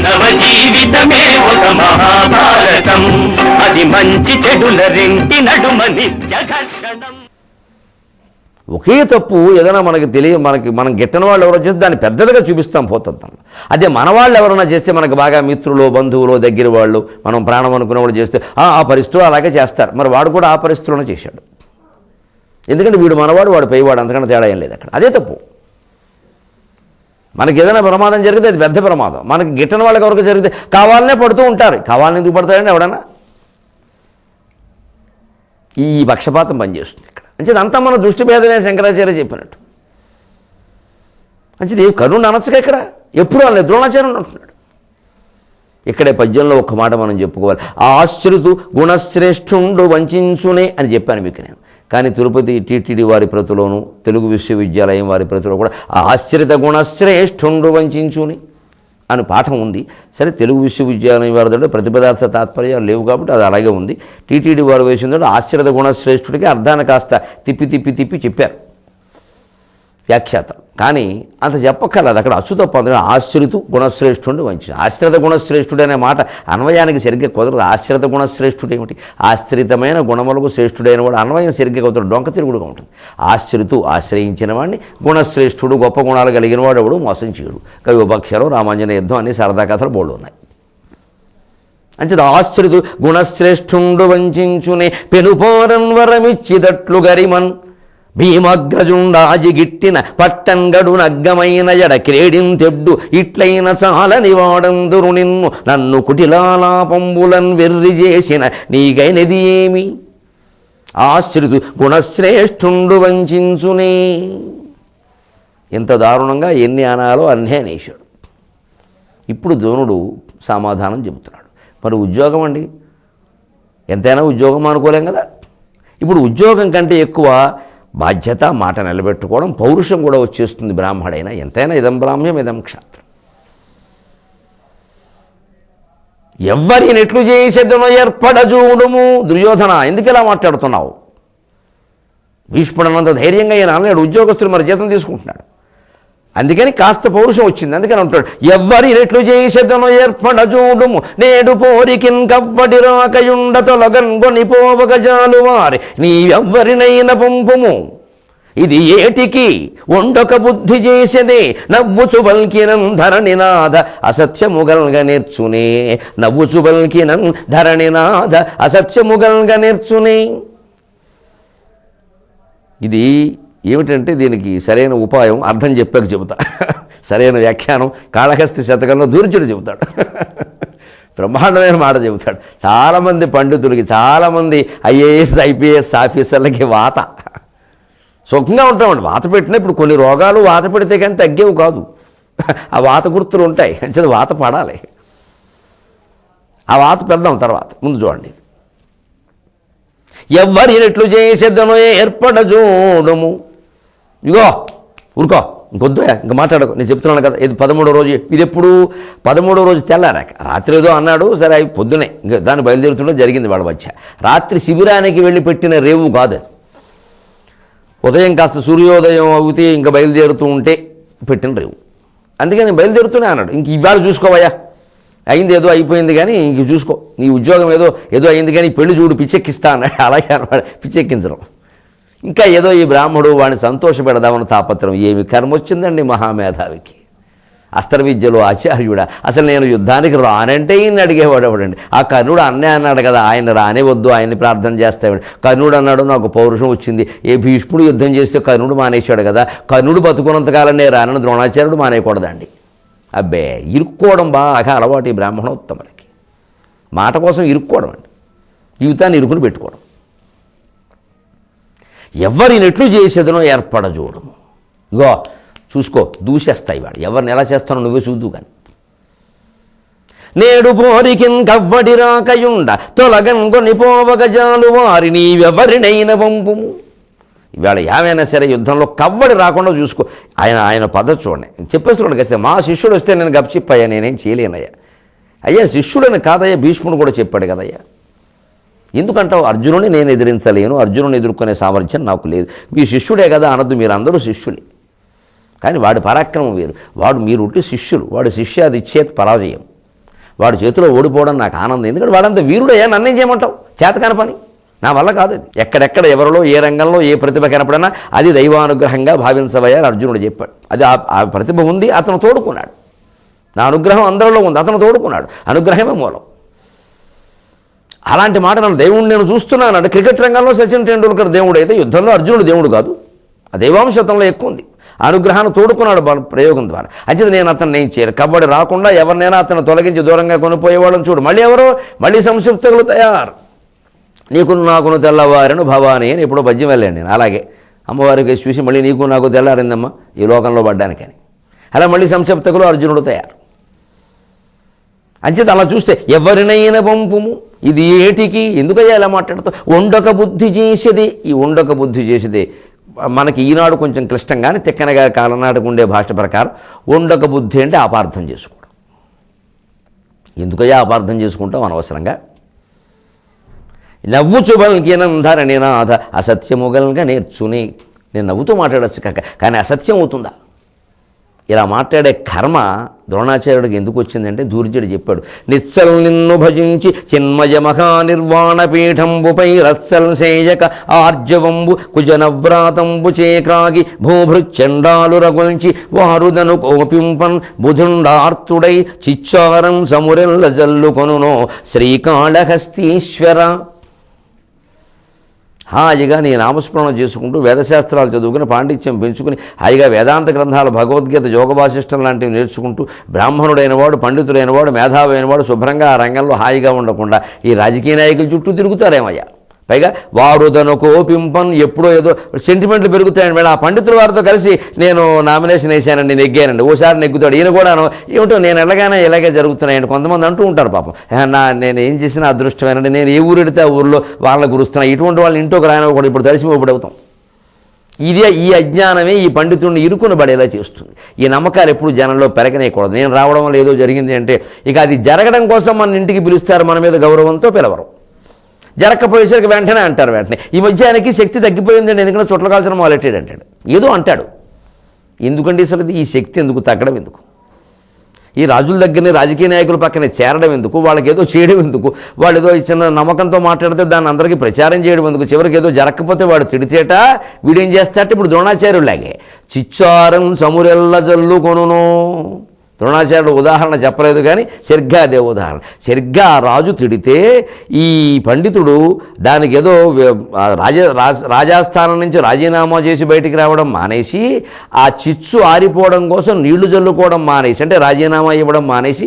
మానవ జీవితమే ఒక మహాభారతం, అది మంచి చెడుల రెంటి నడుమ నిత్య ఘర్షణం. ఒకే తప్పు ఏదైనా మనకి మనం గిట్టని వాళ్ళు ఎవరో చేస్తే దాన్ని పెద్దదిగా చూపిస్తాం పోతుంది. అదే మన వాళ్ళు ఎవరైనా చేస్తే మనకు బాగా మిత్రులు బంధువులు దగ్గర వాళ్ళు మనం ప్రాణం అనుకునే వాళ్ళు చేస్తే ఆ పరిస్థితులు అలాగే చేస్తారు. మరి వాడు కూడా ఆ పరిస్థితుల్లోనే చేశాడు. ఎందుకంటే వీడు మనవాడు వాడు పైవాడు, అంతకన్నా తేడా ఏం లేదు అక్కడ. అదే తప్పు. మనకి ఏదైనా ప్రమాదం జరిగితే అది పెద్ద ప్రమాదం. మనకి గిట్టని వాళ్ళకి ఎవరికి జరిగితే కావాలనే పడుతూ ఉంటారు. కావాలని ఎందుకు పడతాడండి ఎవడన్నా? ఈ పక్షపాతం పనిచేస్తుంది ఇక్కడ. అంచేది అంతా మన దృష్టి భేదమే శంకరాచార్య చెప్పినట్టు. అంచేది కర్ణుడు అనొచ్చుగా ఇక్కడ ఎప్పుడు వాళ్ళని ద్రోణాచార్యుడు అంటున్నాడు. ఇక్కడే పద్యంలో ఒక్క మాట మనం చెప్పుకోవాలి. ఆశ్రితు గుణశ్రేష్ఠుండు వంచునే అని చెప్పాను మీకు నేను. కానీ తిరుపతి టీటీడీ వారి ప్రతిలోను తెలుగు విశ్వవిద్యాలయం వారి ప్రతిలో కూడా ఆశ్రిత గుణశ్రేష్ఠుండు వంచుని అని పాఠం ఉంది. సరే, తెలుగు విశ్వవిద్యాలయం వారి దగ్గర ప్రతిపదార్థ తాత్పర్యాలు లేవు కాబట్టి అది అలాగే ఉంది. టీటీడీ వారు వేసిందో ఆశ్రిత గుణశ్రేష్ఠుడికి అర్థాన్ని కాస్త తిప్పి చెప్పారు వ్యాఖ్యాతం. కానీ అంత చెప్పక్కర్లేదు. అక్కడ అచ్చు తప్ప ఆశ్రితు గుణశ్రేష్ఠుడు వంచి. ఆశ్రిత గుణశ్రేష్ఠుడు అనే మాట అన్వయానికి సరిగ్గా కుదరదు. ఆశ్రిత గుణశ్రేష్ఠుడు ఏమిటి? ఆశ్రితమైన గుణములకు శ్రేష్ఠుడైన వాడు అన్వయం సరిగ్గా కుదరదు, డొంక తిరుగుడుగా ఉంటుంది. ఆశ్రితు ఆశ్రయించిన వాడిని, గుణశ్రేష్ఠుడు గొప్ప గుణాలు కలిగిన వాడు ఎవడు మోసం చేయడు. కవిపక్షరం రామాంజన యుద్ధం అన్ని సరదా కథలు బోళ్ళు ఉన్నాయి. అంచేది ఆశ్రితు గుణశ్రేష్ఠుండు వంచునే పెనుపోరన్ వరమిచ్చిదట్లు గరిమన్ భీమగ్రజుండాజిగిట్టిన పట్టంగడు నగ్గమైన ఎడ క్రేడిం తెడ్డు ఇట్లైన చాలని వాడందురు నిన్ను నన్ను కుటిలాలాపంబులన్ వెర్రి చేసిన నీగైనది ఏమి ఆశ్రితు గుణశ్రేష్ఠుండు వంచునే. ఇంత దారుణంగా ఎన్ని అనాలో అన్నే అనేశాడు. ఇప్పుడు ద్రోణుడు సమాధానం చెబుతున్నాడు. మరి ఉద్యోగం అండి, ఎంతైనా ఉద్యోగం అనుకోలేం కదా. ఇప్పుడు ఉద్యోగం కంటే ఎక్కువ బాధ్యత, మాట నిలబెట్టుకోవడం, పౌరుషం కూడా వచ్చేస్తుంది బ్రాహ్మడైనా. ఎంతైనా ఇదం బ్రాహ్మ్యం ఇదం క్షాత్రం. ఎవ్వరిని ఎట్లు చేసేదనో ఏర్పడజూడుము. దుర్యోధన, ఎందుకు ఇలా మాట్లాడుతున్నావు? భీష్ముడన్నంత ధైర్యంగా ఈయన అన్నాడు. ఉద్యోగస్తులు మరి జీతం తీసుకుంటున్నాడు, అందుకని కాస్త పౌరుషం వచ్చింది. అందుకని అంటాడు, ఎవ్వరి రెట్లు చేసేదనో ఏర్పడజూడుము నేడు పోరికిన్ కవ్వడి రాకయుండ తొలగన్ గొనిపోవగజాలు వారి నీవెవ్వరినైన పంపుము. ఇది ఏటికి ఒండొక బుద్ధి చేసేదే నవ్వుచు బల్కినం ధరణినాథ అసత్యముగల్గ నేర్చునే. నవ్వుచు బల్కినం ధరణినాథ అసత్యముగల్గ నేర్చునే. ఇది ఏమిటంటే దీనికి సరైన ఉపాయం అర్థం చెప్పాక చెబుతా. సరైన వ్యాఖ్యానం కాళహస్తి శతకంలో దూర్జుడు చెబుతాడు. బ్రహ్మాండమైన మాట చెబుతాడు. చాలామంది పండితులకి, చాలామంది ఐఏఎస్ ఐపీఎస్ ఆఫీసర్లకి వాత సుఖంగా ఉంటామండి. వాత పెట్టినా ఇప్పుడు కొన్ని రోగాలు వాత పెడితే కానీ తగ్గేవి కాదు. ఆ వాత గుర్తులు ఉంటాయి. అంటే వాత పడాలి. ఆ వాత పెడదాం తర్వాత. ముందు చూడండి. ఎవ్వరి రెట్లు చేసేదనో ఏర్పడజూడము. ఇగో ఊరుకో, ఇంకొద్దు, ఇంక మాట్లాడకు, నేను చెప్తున్నాను కదా. ఇది 13వ రోజు. ఇది ఎప్పుడు? 13వ రోజు తెల్లారాక. రాత్రి ఏదో అన్నాడు, సరే అవి పొద్దునే ఇంకా దాన్ని బయలుదేరుతుంటే జరిగింది వాళ్ళ మధ్య. రాత్రి శిబిరానికి వెళ్ళి పెట్టిన రేవు కాదు అది. ఉదయం కాస్త సూర్యోదయం అవుతే ఇంకా బయలుదేరుతూ ఉంటే పెట్టిన రేవు. అందుకని నేను బయలుదేరుతూనే అన్నాడు. ఇంక ఇవాళ చూసుకోవయ్యా, అయింది ఏదో అయిపోయింది కానీ ఇంక చూసుకో, నీ ఉద్యోగం ఏదో అయింది కానీ పెళ్లి చూడు పిచ్చెక్కిస్తా అన్నాడు. అలాగే అన్నాడు. పిచ్చెక్కించడం. ఇంకా ఏదో ఈ బ్రాహ్మడు వాడిని సంతోషపెడదామని తాపత్రం. ఏమి కర్మ వచ్చిందండి మహామేధావికి. అస్త్ర విద్యలో ఆచార్యుడా. అసలు నేను యుద్ధానికి రానంటే ఈయన్ని అడిగేవాడు ఎవడండి? ఆ కర్ణుడు అన్నే అన్నాడు కదా, ఆయన రానే వద్దు, ఆయన్ని ప్రార్థన చేస్తాడు. కర్ణుడు అన్నాడు, నాకు పౌరుషం వచ్చింది. ఏ భీష్ముడు యుద్ధం చేస్తే కర్ణుడు మానేశాడు కదా, కర్ణుడు బతుకున్నంతకాలం నేను రానని ద్రోణాచార్యుడు మానేయకూడదండి. అబ్బే, ఇరుక్కోవడం బాగా అలవాటు ఈ బ్రాహ్మణోత్తములకి. మాట కోసం ఇరుక్కోవడం అండి, జీవితాన్ని ఇరుకుని పెట్టుకోవడం. ఎవరినెట్లు చేసేదనో ఏర్పడజూడము. ఇగో చూసుకో, దూసేస్తాయి వాడు. ఎవరిని ఎలా చేస్తానో నువ్వే చూద్దు కానీ. నేడు పోరికిన్ కవ్వడి రాకయుండ తొలగన్ కొనిపోవగజాలు వారి నీవెవరినైన పంపుము. ఇవాళ ఏమైనా సరే యుద్ధంలో కవ్వడి రాకుండా చూసుకో. ఆయన పద్ధతి చూడండి. చెప్పేస్తున్నాడు కదా, మా శిష్యుడు వస్తే నేను గప్చిప్పయ్యా, నేనేం చేయలేనయ్యా. అయ్యా శిష్యుడని కాదయ్యా, భీష్ముడు కూడా చెప్పాడు కదయ్యా. ఎందుకంటావు? అర్జునుని నేను ఎదిరించలేను, అర్జునుని ఎదుర్కొనే సామర్థ్యం నాకు లేదు. మీ శిష్యుడే కదా అనద్దు, మీరు అందరూ శిష్యులే. కానీ వాడి పరాక్రమం వేరు. వాడు మీరు ఉంటే శిష్యులు, వాడు శిష్యాది ఇచ్చేది పరాజయం. వాడి చేతిలో ఓడిపోవడం నాకు ఆనందం. ఎందుకంటే వాడంత వీరుడయ్యా, నన్నేం చేయమంటావు? చేతకాని పని నా వల్ల కాదు అది. ఎక్కడెక్కడ ఎవరిలో ఏ రంగంలో ఏ ప్రతిభ కనపడినా అది దైవానుగ్రహంగా భావించవయ్యా అని అర్జునుడు చెప్పాడు. అది ఆ ప్రతిభ ఉంది, అతను తోడుకున్నాడు. నా అనుగ్రహం అందరిలో ఉంది, అతను తోడుకున్నాడు. అనుగ్రహమే మూలం. అలాంటి మాట నన్ను దేవుడిని నేను చూస్తున్నాను అంటే, క్రికెట్ రంగంలో సచిన్ టెండూల్కర్ దేవుడు అయితే యుద్ధంలో అర్జునుడు దేవుడు కాదు. ఆ దైవాంశతంలో ఎక్కువ ఉంది. అనుగ్రహాన్ని తోడుకున్నాడు ప్రయోగం ద్వారా. అయితే నేను అతను ఏం చేయను. కబడ్డీ రాకుండా ఎవరినైనా అతను తొలగించి దూరంగా కొనిపోయేవాళ్ళని చూడు. మళ్ళీ ఎవరో మళ్ళీ సంక్షిప్తలు తయారు. నీకు నాకును తెల్లవారిను భవాని అని ఎప్పుడో పద్యం వెళ్ళాను నేను. అలాగే అమ్మవారికి చూసి మళ్ళీ నీకు నాకు తెల్లారిందమ్మా ఈ లోకంలో పడ్డానికని. అలా మళ్ళీ సంక్షిప్తకులు అర్జునుడు తయారు. అంచేత అలా చూస్తే ఎవరినైనా పంపుము, ఇది ఏటికి ఎందుకయ్యా ఇలా మాట్లాడుతావు? ఉండక బుద్ధి చేసేది. ఈ ఉండక బుద్ధి చేసేదే మనకి ఈనాడు కొంచెం క్లిష్టంగానే తిక్కనగా కాలనాటికి ఉండే భాష ప్రకారం ఉండక బుద్ధి అంటే అపార్థం చేసుకోవడం. ఎందుకయ్యా అపార్థం చేసుకుంటాం అనవసరంగా? నవ్వుచు బల్కినంధరణి నాథ అసత్యముగల్గా నేర్చుని. నేను నవ్వుతూ మాట్లాడచ్చు కానీ అసత్యం అవుతుందా? ఇలా మాట్లాడే కర్మ ద్రోణాచార్యుడికి ఎందుకు వచ్చిందంటే, దూర్జుడు చెప్పాడు, నిత్సల్ నిన్ను భజించి చిన్మయ మహానిర్వాణ పీఠంబుపై రత్సల్ సేయక ఆర్జవంబు కుజనవ్రాతంబు చేక్రాగి భూభృచ్చండాలు రగుల్చి వారుదను కోపింపన్ బుధుండార్తుడై చిచ్చారం సమురెల్ల జల్లుకొనునో శ్రీకాళహస్తీశ్వర. హాయిగా నీ నామస్మరణ చేసుకుంటూ వేదశాస్త్రాలు చదువుకుని పాండిత్యం పెంచుకుని హాయిగా వేదాంత గ్రంథాలు, భగవద్గీత, యోగ వాసిష్టం లాంటివి నేర్చుకుంటూ బ్రాహ్మణుడైన వాడు, పండితుడైన వాడు, మేధావైన వాడు శుభ్రంగా ఆ రంగంలో హాయిగా ఉండకుండా ఈ రాజకీయ నాయకుల చుట్టూ తిరుగుతారేమయ్యా. పైగా వారుదను కోపింపన్, ఎప్పుడో ఏదో సెంటిమెంట్లు పెరుగుతాయండి మేడం. ఆ పండితుల వారితో కలిసి నేను నామినేషన్ వేసానండి, నెగ్గానండి. ఓసారి నెగ్గుతాడు. ఈయన కూడాను ఏమిటో నేను ఎలాగైనా ఇలాగే జరుగుతున్నాయండి కొంతమంది అంటూ ఉంటారు. పాపం నేను ఏం చేసినా అదృష్టమేనండి, నేను ఏ ఊరు ఎడితే ఆ ఊరిలో వాళ్ళ గురుస్తున్నా. ఇటువంటి వాళ్ళు ఇంట్లోకి రాయన ఇప్పుడు తడిసిపోబడవుతాం. ఇదే ఈ అజ్ఞానమే ఈ పండితుడిని ఇరుకుని పడేలా చేస్తుంది. ఈ నమ్మకాలు ఎప్పుడు జనంలో పెరగనేయకూడదు. నేను రావడం వల్ల ఏదో జరిగింది అంటే ఇక అది జరగడం కోసం మన ఇంటికి పిలుస్తారు, మన మీద గౌరవంతో పిలవరు. జరగకపోయేసరికి వెంటనే అంటారు. వెంటనే ఈ మధ్య ఆయనకి శక్తి తగ్గిపోయిందండి, ఎందుకంటే చుట్ల కాల్చడం మొదలెట్టాడు అంటాడు. ఏదో అంటాడు. ఎందుకంటే అసలు ఈ శక్తి ఎందుకు, తగ్గడం ఎందుకు? ఈ రాజుల దగ్గరనే రాజకీయ నాయకుల పక్కనే చేరడం ఎందుకు? వాళ్ళకి ఏదో చేయడం ఎందుకు? వాళ్ళు ఏదో చిన్న నమ్మకంతో మాట్లాడితే దాన్ని అందరికీ ప్రచారం చేయడం ఎందుకు? చివరికి ఏదో జరగకపోతే వాడు తిడితేట వీడేం చేస్తాట? ఇప్పుడు ద్రోణాచార్యులాగే చిచ్చారం సమురెల్ల జల్లుకొనును. ద్రోణాచార్యుడు ఉదాహరణ చెప్పలేదు కానీ సరిగ్గా అదే ఉదాహరణ. సరిగ్గా ఆ రాజు తిడితే ఈ పండితుడు దానికి ఏదో రాజాస్థానం నుంచి రాజీనామా చేసి బయటికి రావడం మానేసి, ఆ చిచ్చు ఆరిపోవడం కోసం నీళ్లు జల్లుకోవడం మానేసి, అంటే రాజీనామా ఇవ్వడం మానేసి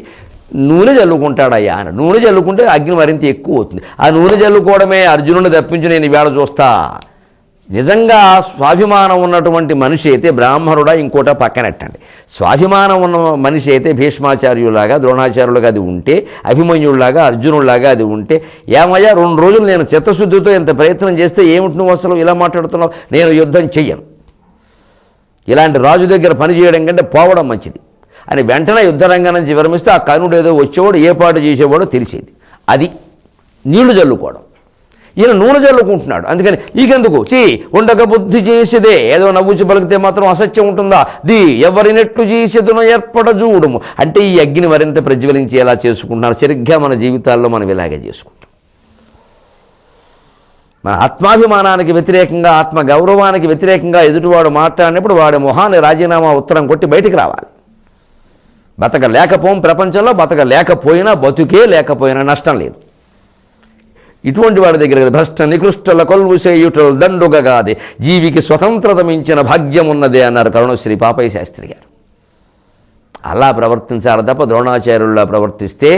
నూనె జల్లుకుంటాడయ్యా అని. నూనె జల్లుకుంటే అగ్ని మరింత ఎక్కువ అవుతుంది. ఆ నూనె జల్లుకోవడమే అర్జునుడిని తప్పించి నేను ఈవేళ చూస్తా. నిజంగా స్వాభిమానం ఉన్నటువంటి మనిషి అయితే బ్రాహ్మణుడా ఇంకోట పక్కనెట్టండి. స్వాభిమానం ఉన్న మనిషి అయితే భీష్మాచార్యులాగా, ద్రోణాచార్యులాగా అది ఉంటే, అభిమన్యుడిలాగా, అర్జునుడిలాగా అది ఉంటే, ఏమయ్యా 2 రోజులు నేను చిత్తశుద్ధితో ఇంత ప్రయత్నం చేస్తే ఏమిటి నువ్వు అసలు ఇలా మాట్లాడుతున్నావు? నేను యుద్ధం చెయ్యను, ఇలాంటి రాజు దగ్గర పనిచేయడం కంటే పోవడం మంచిది అని వెంటనే యుద్ధరంగం నుంచి విరమిస్తే ఆ కర్ణుడు ఏదో వచ్చేవాడు, ఏ పాటు చేసేవాడో తెలిసేది. అది నీళ్లు జల్లుకోవడం. ఈయన నూనె జల్లుకుంటున్నాడు. అందుకని ఈకెందుకు ఉండక బుద్ధి చేసేదే. ఏదో నవ్వుచి పలికితే మాత్రం అసత్యం ఉంటుందా? ఎవరినెట్టు చేసేదును ఏర్పడ చూడము. అంటే ఈ అగ్ని మరింత ప్రజ్వలించేలా చేసుకుంటున్నారు. సరిగ్గా మన జీవితాల్లో మనం ఇలాగే చేసుకుంటాం. మన ఆత్మాభిమానానికి వ్యతిరేకంగా, ఆత్మగౌరవానికి వ్యతిరేకంగా ఎదుటివాడు మాట్లాడినప్పుడు వాడి మొహాన్ని రాజీనామా ఉత్తరం కొట్టి బయటికి రావాలి. బతకలేకపోం ప్రపంచంలో, బతకలేకపోయినా బతుకే లేకపోయినా నష్టం లేదు. ఇటువంటి వాడి దగ్గర భ్రష్ట నికృష్టల కొల్వు చేయుటలు దండుగగాదే జీవికి స్వతంత్రత మించిన భాగ్యం ఉన్నదే అన్నారు కరుణశ్రీ పాపయ్య శాస్త్రి గారు. అలా ప్రవర్తించాలి తప్ప ద్రోణాచార్యుల్లా ప్రవర్తిస్తే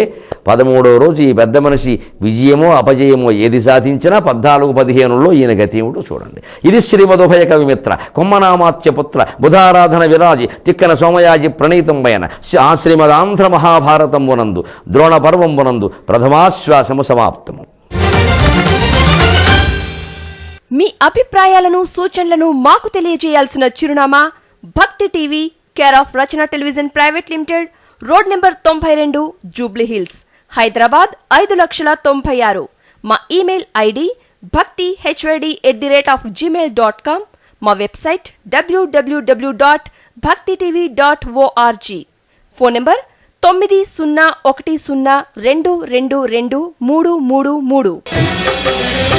13వ రోజు ఈ పెద్ద మనిషి విజయమో అపజయమో ఏది సాధించినా 14-15లో ఈయన గతి ఏమిటో చూడండి. ఇది శ్రీమదోభయ కవిమిత్ర కొమ్మనామాత్యపుత్ర బుధారాధన విరాజి తిక్కన సోమయాజి ప్రణీతంబైన శ్రీమదాంధ్ర మహాభారతంబునందు ద్రోణ పర్వంబునందు ప్రథమాశ్వాసము సమాప్తము. మీ అభిప్రాయాలను, సూచనలను మాకు తెలియజేయాల్సిన చిరునామా భక్తి TV, care of Rachana television private limited, road number 92, Jubilee hills, Hyderabad 5,96,000. మా ఇమెయిల్ ఐడి bhaktihyd@gmail.com. మా వెబ్సైట్ www.bhaktitv.org. Phone number 9010222333.